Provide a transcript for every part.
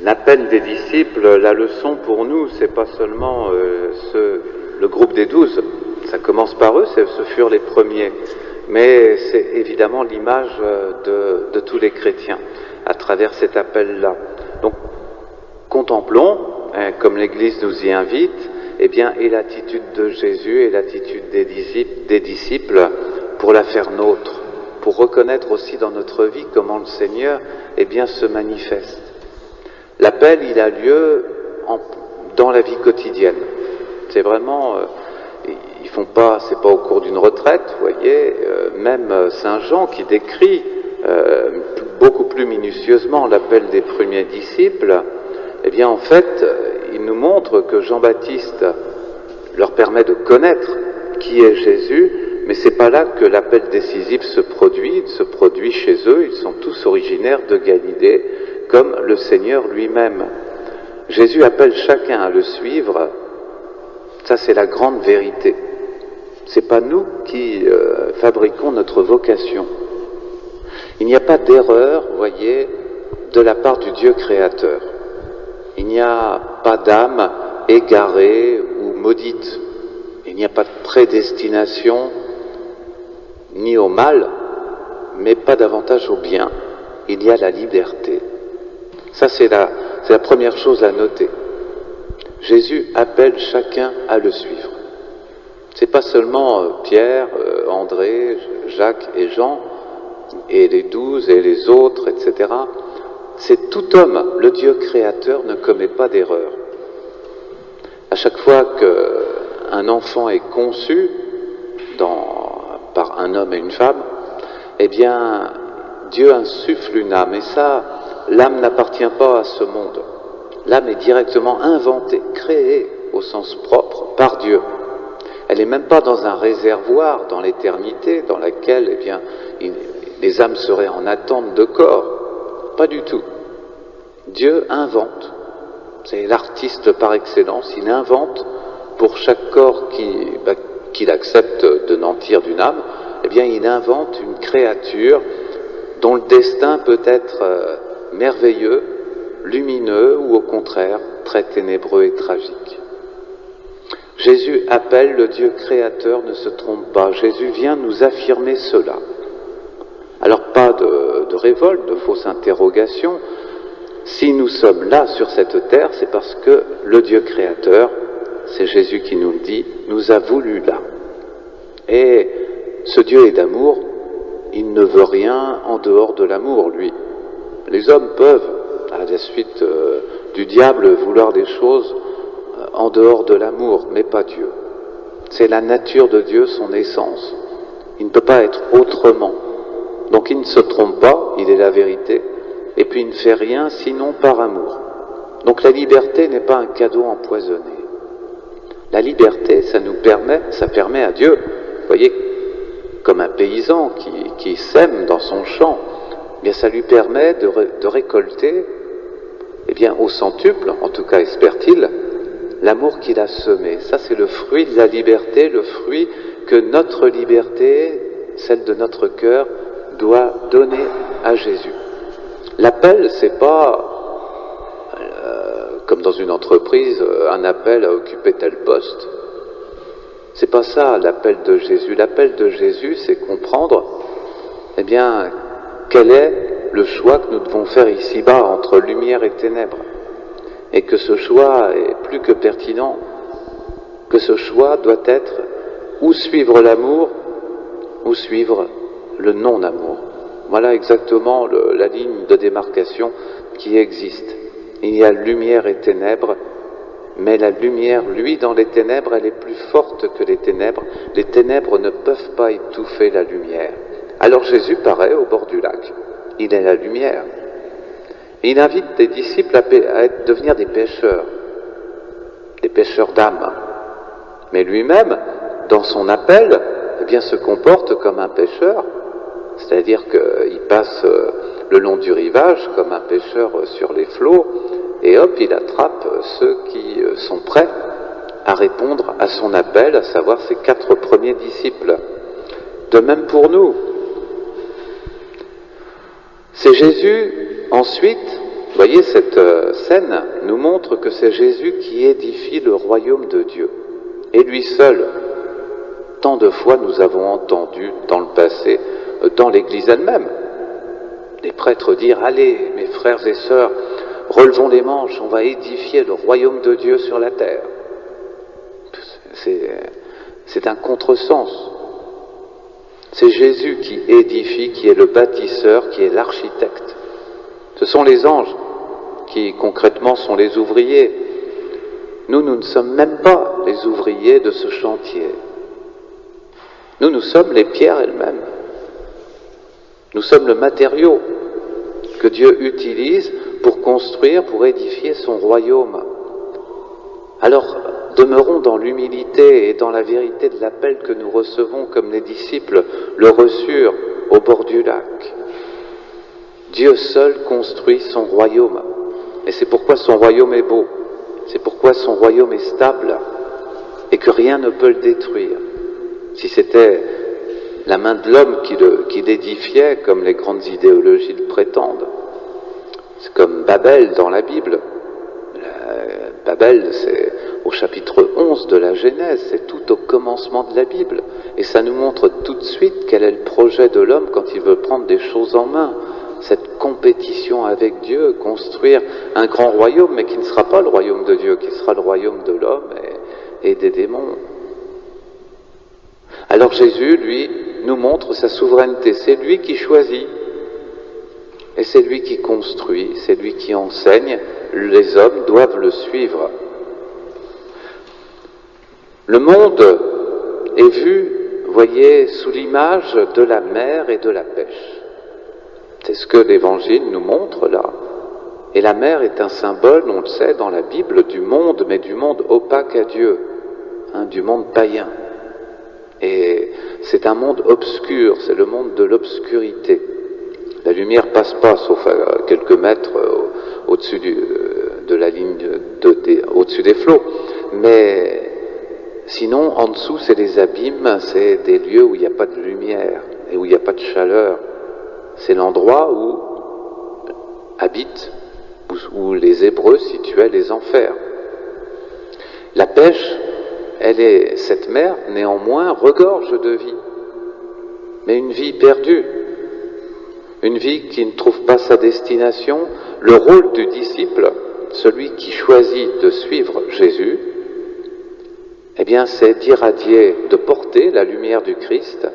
L'appel des disciples, la leçon pour nous, c'est pas seulement le groupe des 12, ça commence par eux, ce furent les premiers, mais c'est évidemment l'image de tous les chrétiens à travers cet appel-là. Donc, contemplons, comme l'Église nous y invite, eh bien, et l'attitude de Jésus et l'attitude des disciples pour la faire nôtre, pour reconnaître aussi dans notre vie comment le Seigneur, eh bien, se manifeste. L'appel, il a lieu dans la vie quotidienne. C'est vraiment, ils font pas, c'est pas au cours d'une retraite, vous voyez. Même Saint Jean qui décrit beaucoup plus minutieusement l'appel des premiers disciples. Eh bien, en fait, il nous montre que Jean-Baptiste leur permet de connaître qui est Jésus, mais c'est pas là que l'appel décisif se produit chez eux. Ils sont tous originaires de Galilée, comme le Seigneur lui-même. Jésus appelle chacun à le suivre. Ça, c'est la grande vérité. C'est pas nous qui fabriquons notre vocation. Il n'y a pas d'erreur, vous voyez, de la part du Dieu créateur. Il n'y a pas d'âme égarée ou maudite. Il n'y a pas de prédestination ni au mal, mais pas davantage au bien. Il y a la liberté. Ça, c'est la première chose à noter. Jésus appelle chacun à le suivre. C'est pas seulement Pierre, André, Jacques et Jean, et les 12 et les autres, etc. C'est tout homme. Le Dieu créateur ne commet pas d'erreur. À chaque fois qu'un enfant est conçu par un homme et une femme, eh bien, Dieu insuffle une âme. Et ça, l'âme n'appartient pas à ce monde. L'âme est directement inventée, créée au sens propre par Dieu. Elle n'est même pas dans un réservoir dans l'éternité dans laquelle, eh bien, les âmes seraient en attente de corps. Pas du tout. Dieu invente. C'est l'artiste par excellence. Il invente pour chaque corps qu'il accepte de nantir d'une âme, eh bien, il invente une créature dont le destin peut être merveilleux, lumineux ou au contraire très ténébreux et tragique. Jésus appelle le Dieu créateur, ne se trompe pas. Jésus vient nous affirmer cela. Alors pas de révolte, de fausse interrogation. Si nous sommes là sur cette terre, c'est parce que le Dieu créateur, c'est Jésus qui nous le dit, nous a voulu là. Et ce Dieu est d'amour, il ne veut rien en dehors de l'amour, lui. Les hommes peuvent, à la suite du diable, vouloir des choses en dehors de l'amour, mais pas Dieu. C'est la nature de Dieu, son essence. Il ne peut pas être autrement. Donc il ne se trompe pas, il est la vérité, et puis il ne fait rien sinon par amour. Donc la liberté n'est pas un cadeau empoisonné. La liberté, ça permet à Dieu, vous voyez, comme un paysan qui sème dans son champ, eh bien ça lui permet de récolter, eh bien au centuple, en tout cas espère-t-il, l'amour qu'il a semé. Ça c'est le fruit de la liberté, le fruit que notre liberté, celle de notre cœur, doit donner à Jésus. L'appel, c'est pas comme dans une entreprise, un appel à occuper tel poste. C'est pas ça l'appel de Jésus. L'appel de Jésus, c'est comprendre, eh bien, quel est le choix que nous devons faire ici-bas entre lumière et ténèbres. Et que ce choix est plus que pertinent, que ce choix doit être ou suivre l'amour, ou suivre le non-amour. Voilà exactement la ligne de démarcation qui existe. Il y a lumière et ténèbres, mais la lumière, lui, dans les ténèbres, elle est plus forte que les ténèbres. Les ténèbres ne peuvent pas étouffer la lumière. Alors Jésus paraît au bord du lac. Il est la lumière. Et il invite des disciples à devenir des pêcheurs d'âmes. Mais lui-même, dans son appel, eh bien, se comporte comme un pêcheur. C'est-à-dire qu'il passe le long du rivage comme un pêcheur sur les flots, et hop, il attrape ceux qui sont prêts à répondre à son appel, à savoir ses 4 premiers disciples. De même pour nous. C'est Jésus, ensuite, Vous voyez, cette scène nous montre que c'est Jésus qui édifie le royaume de Dieu. Et lui seul. Tant de fois nous avons entendu dans le passé, dans l'Église elle-même, les prêtres dire « Allez, mes frères et sœurs, relevons les manches, on va édifier le royaume de Dieu sur la terre. » C'est un contresens. C'est Jésus qui édifie, qui est le bâtisseur, qui est l'architecte. Ce sont les anges qui concrètement sont les ouvriers. Nous ne sommes même pas les ouvriers de ce chantier. Nous sommes les pierres elles-mêmes. Nous sommes le matériau que Dieu utilise pour construire, pour édifier son royaume. Alors, demeurons dans l'humilité et dans la vérité de l'appel que nous recevons comme les disciples le reçurent au bord du lac. Dieu seul construit son royaume. Et c'est pourquoi son royaume est beau. C'est pourquoi son royaume est stable et que rien ne peut le détruire. Si c'était la main de l'homme qui l'édifiait, comme les grandes idéologies le prétendent, c'est comme Babel dans la Bible. Babel, c'est au chapitre 11 de la Genèse, c'est tout au commencement de la Bible. Et ça nous montre tout de suite quel est le projet de l'homme quand il veut prendre des choses en main. Cette compétition avec Dieu, construire un grand royaume, mais qui ne sera pas le royaume de Dieu, qui sera le royaume de l'homme et des démons. Alors Jésus, lui, nous montre sa souveraineté. C'est lui qui choisit. Et c'est lui qui construit, c'est lui qui enseigne. Les hommes doivent le suivre. Le monde est vu, voyez, sous l'image de la mer et de la pêche. C'est ce que l'Évangile nous montre là. Et la mer est un symbole, on le sait, dans la Bible, du monde, mais du monde opaque à Dieu, du monde païen. Et c'est un monde obscur, c'est le monde de l'obscurité. La lumière passe pas, sauf à quelques mètres au-dessus de la ligne au-dessus des flots. Mais sinon, en dessous, c'est les abîmes, c'est des lieux où il n'y a pas de lumière et où il n'y a pas de chaleur. C'est l'endroit où habitent, où les Hébreux situaient les enfers. La pêche, cette mer, néanmoins, regorge de vie. Mais une vie perdue. Une vie qui ne trouve pas sa destination. Le rôle du disciple, celui qui choisit de suivre Jésus, eh bien, c'est d'irradier, de porter la lumière du Christ.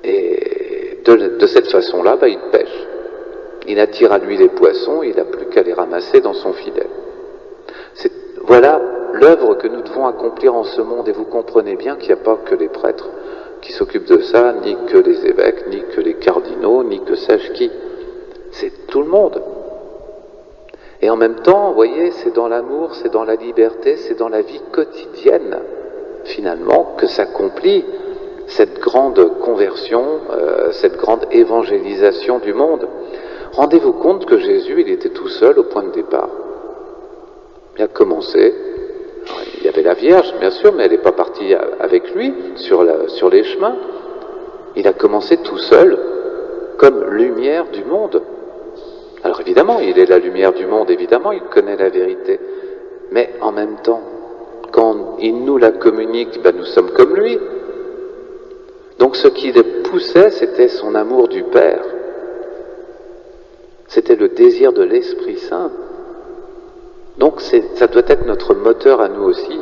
Et de cette façon-là, il pêche. Il attire à lui les poissons, il n'a plus qu'à les ramasser dans son filet. Voilà l'œuvre que nous devons accomplir en ce monde. Et vous comprenez bien qu'il n'y a pas que les prêtres qui s'occupent de ça, ni que les évêques, ni que les cardinaux, ni que sais-je qui. C'est tout le monde. Et en même temps, vous voyez, c'est dans l'amour, c'est dans la liberté, c'est dans la vie quotidienne, finalement, que s'accomplit cette grande conversion, cette grande évangélisation du monde. Rendez-vous compte que Jésus, il était tout seul au point de départ. Il a commencé, il y avait la Vierge, bien sûr, mais elle n'est pas partie avec lui sur les chemins. Il a commencé tout seul, comme lumière du monde. Alors évidemment, il est la lumière du monde, évidemment, il connaît la vérité. Mais en même temps, quand il nous la communique, nous sommes comme lui. Donc ce qui le poussait, c'était son amour du Père. C'était le désir de l'Esprit Saint. Donc ça doit être notre moteur à nous aussi.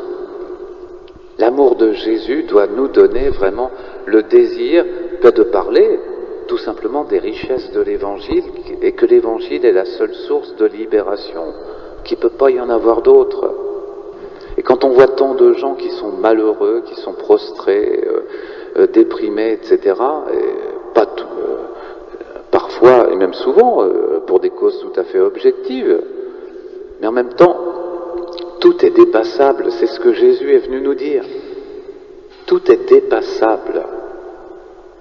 L'amour de Jésus doit nous donner vraiment le désir de parler tout simplement des richesses de l'Évangile, et que l'Évangile est la seule source de libération, qu'il ne peut pas y en avoir d'autre. Et quand on voit tant de gens qui sont malheureux, qui sont prostrés, déprimés, etc., et parfois, et même souvent, pour des causes tout à fait objectives, mais en même temps, tout est dépassable, c'est ce que Jésus est venu nous dire. Tout est dépassable.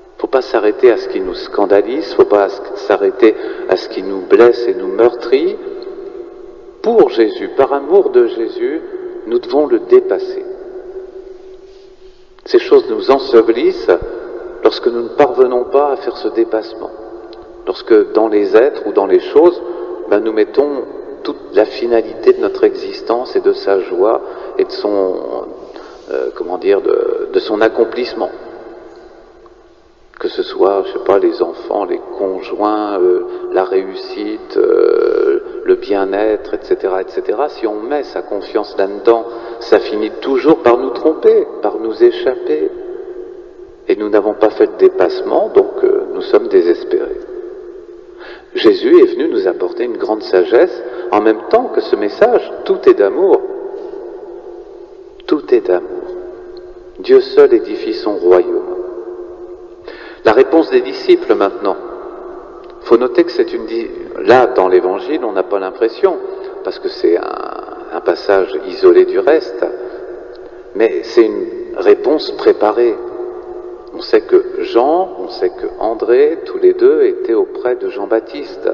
Il ne faut pas s'arrêter à ce qui nous scandalise, il ne faut pas s'arrêter à ce qui nous blesse et nous meurtrit. Pour Jésus, par amour de Jésus, nous devons le dépasser. Ces choses nous ensevelissent lorsque nous ne parvenons pas à faire ce dépassement. Lorsque dans les êtres ou dans les choses, ben nous mettons toute la finalité de notre existence et de sa joie et de son, de son accomplissement. Que ce soit, je sais pas, les enfants, les conjoints, la réussite, le bien-être, etc., etc. Si on met sa confiance là-dedans, ça finit toujours par nous tromper, par nous échapper. Et nous n'avons pas fait de dépassement, donc nous sommes désespérés. Jésus est venu nous apporter une grande sagesse, en même temps que ce message, tout est d'amour. Tout est d'amour. Dieu seul édifie son royaume. La réponse des disciples maintenant. Il faut noter que c'est là, dans l'Évangile, on n'a pas l'impression, parce que c'est un passage isolé du reste, mais c'est une réponse préparée. On sait que Jean, on sait que André, tous les deux étaient auprès de Jean-Baptiste.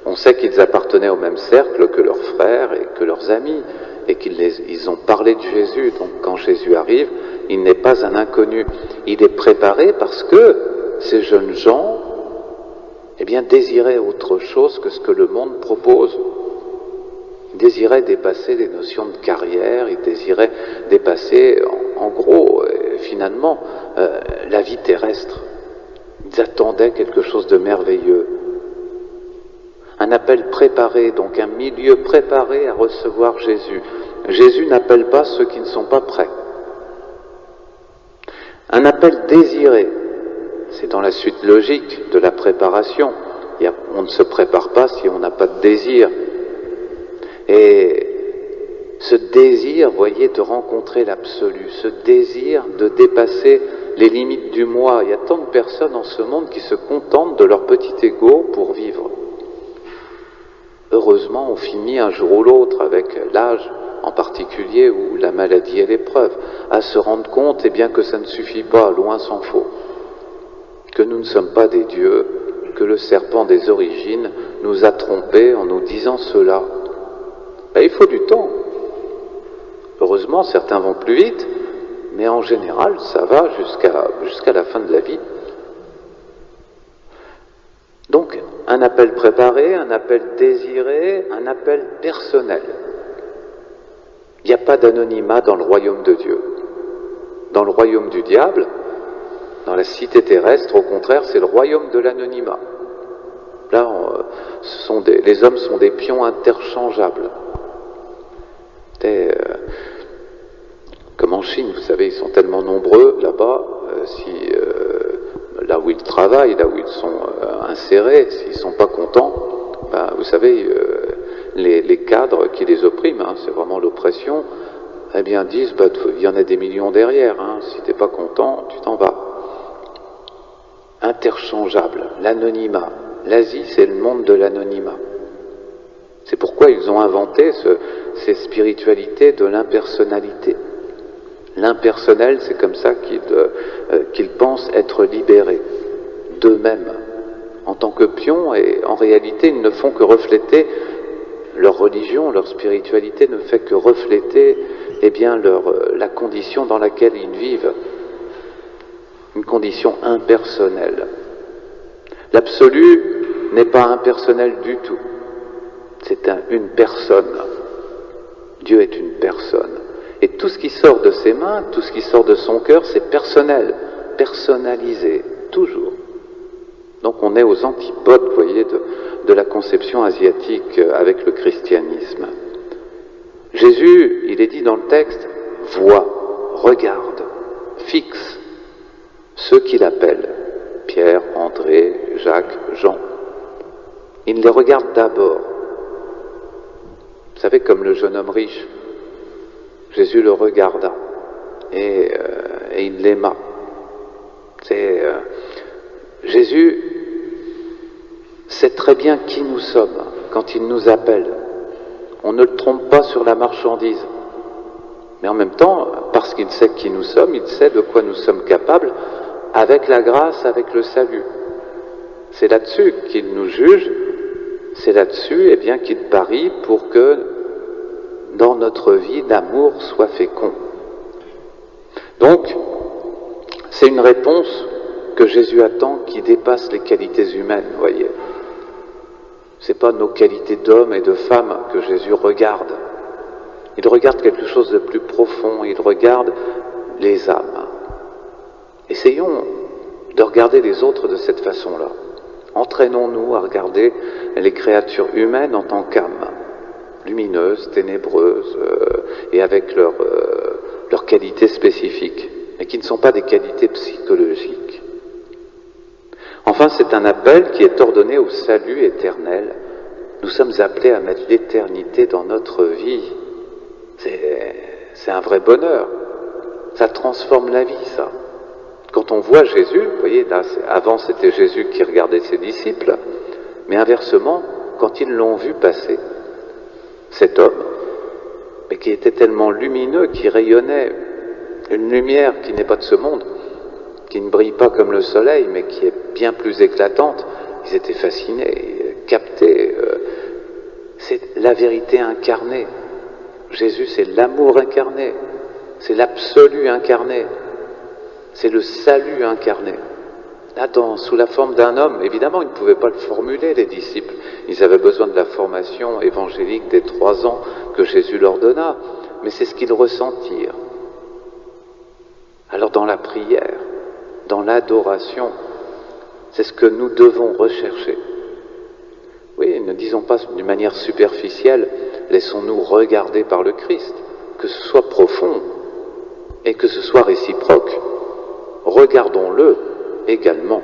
On sait qu'ils appartenaient au même cercle que leurs frères et que leurs amis, et qu'ils ont parlé de Jésus. Donc quand Jésus arrive, il n'est pas un inconnu. Il est préparé parce que ces jeunes gens, eh bien, désiraient autre chose que ce que le monde propose. Ils désiraient dépasser les notions de carrière, ils désiraient dépasser, en gros, finalement, la vie terrestre. Ils attendaient quelque chose de merveilleux. Un appel préparé, donc un milieu préparé à recevoir Jésus. Jésus n'appelle pas ceux qui ne sont pas prêts. Un appel désiré, c'est dans la suite logique de la préparation. On ne se prépare pas si on n'a pas de désir. Et ce désir, voyez, de rencontrer l'absolu, ce désir de dépasser les limites du moi. Il y a tant de personnes en ce monde qui se contentent de leur petit ego pour vivre. Heureusement, on finit un jour ou l'autre, avec l'âge en particulier, ou la maladie et l'épreuve, à se rendre compte, eh bien, que ça ne suffit pas, loin s'en faut. Que nous ne sommes pas des dieux, que le serpent des origines nous a trompés en nous disant cela. Ben, il faut du temps. Heureusement, certains vont plus vite, mais en général, ça va jusqu'à la fin de la vie. Donc, un appel préparé, un appel désiré, un appel personnel. Il n'y a pas d'anonymat dans le royaume de Dieu. Dans le royaume du diable, dans la cité terrestre, au contraire, c'est le royaume de l'anonymat. Là, les hommes sont des pions interchangeables. Comme en Chine, vous savez, ils sont tellement nombreux là-bas, là où ils travaillent, là où ils sont insérés, s'ils ne sont pas contents, ben, vous savez, les cadres qui les oppriment, hein, c'est vraiment l'oppression, eh bien disent, bah, il y en a des millions derrière, hein, si tu n'es pas content, tu t'en vas. Interchangeable, l'anonymat. L'Asie, c'est le monde de l'anonymat. C'est pourquoi ils ont inventé ces spiritualités de l'impersonnalité. L'impersonnel, c'est comme ça qu'ils pensent être libérés d'eux-mêmes en tant que pions, et en réalité, ils ne font que refléter leur religion, leur spiritualité ne fait que refléter, eh bien, la condition dans laquelle ils vivent, une condition impersonnelle. L'absolu n'est pas impersonnel du tout. C'est une personne. Dieu est une personne. Et tout ce qui sort de ses mains, tout ce qui sort de son cœur, c'est personnel, personnalisé, toujours. Donc on est aux antipodes, vous voyez, de la conception asiatique avec le christianisme. Jésus, il est dit dans le texte, voit, regarde, fixe ceux qu'il appelle, Pierre, André, Jacques, Jean. Il les regarde d'abord. Vous savez, comme le jeune homme riche, Jésus le regarda et il l'aima. Jésus sait très bien qui nous sommes quand il nous appelle. On ne le trompe pas sur la marchandise. Mais en même temps, parce qu'il sait qui nous sommes, il sait de quoi nous sommes capables avec la grâce, avec le salut. C'est là-dessus qu'il nous juge, c'est là-dessus, eh bien, qu'il parie pour que dans notre vie, l'amour soit fécond. Donc, c'est une réponse que Jésus attend qui dépasse les qualités humaines, vous voyez. C'est pas nos qualités d'hommes et de femmes que Jésus regarde. Il regarde quelque chose de plus profond, il regarde les âmes. Essayons de regarder les autres de cette façon-là. Entraînons-nous à regarder les créatures humaines en tant qu'âmes, lumineuses, ténébreuses, et avec leurs qualités spécifiques, mais qui ne sont pas des qualités psychologiques. Enfin, c'est un appel qui est ordonné au salut éternel. Nous sommes appelés à mettre l'éternité dans notre vie. C'est un vrai bonheur. Ça transforme la vie, ça. Quand on voit Jésus, vous voyez, là, avant c'était Jésus qui regardait ses disciples, mais inversement, quand ils l'ont vu passer, cet homme, mais qui était tellement lumineux, qui rayonnait, une lumière qui n'est pas de ce monde, qui ne brille pas comme le soleil, mais qui est bien plus éclatante, ils étaient fascinés, captés. C'est la vérité incarnée. Jésus, c'est l'amour incarné, c'est l'absolu incarné, c'est le salut incarné. Là, sous la forme d'un homme, évidemment, ils ne pouvaient pas le formuler, les disciples. Ils avaient besoin de la formation évangélique des 3 ans que Jésus leur donna, mais c'est ce qu'ils ressentirent. Alors, dans la prière, dans l'adoration, c'est ce que nous devons rechercher. Oui, ne disons pas d'une manière superficielle, laissons-nous regarder par le Christ, que ce soit profond et que ce soit réciproque. Regardons-le également.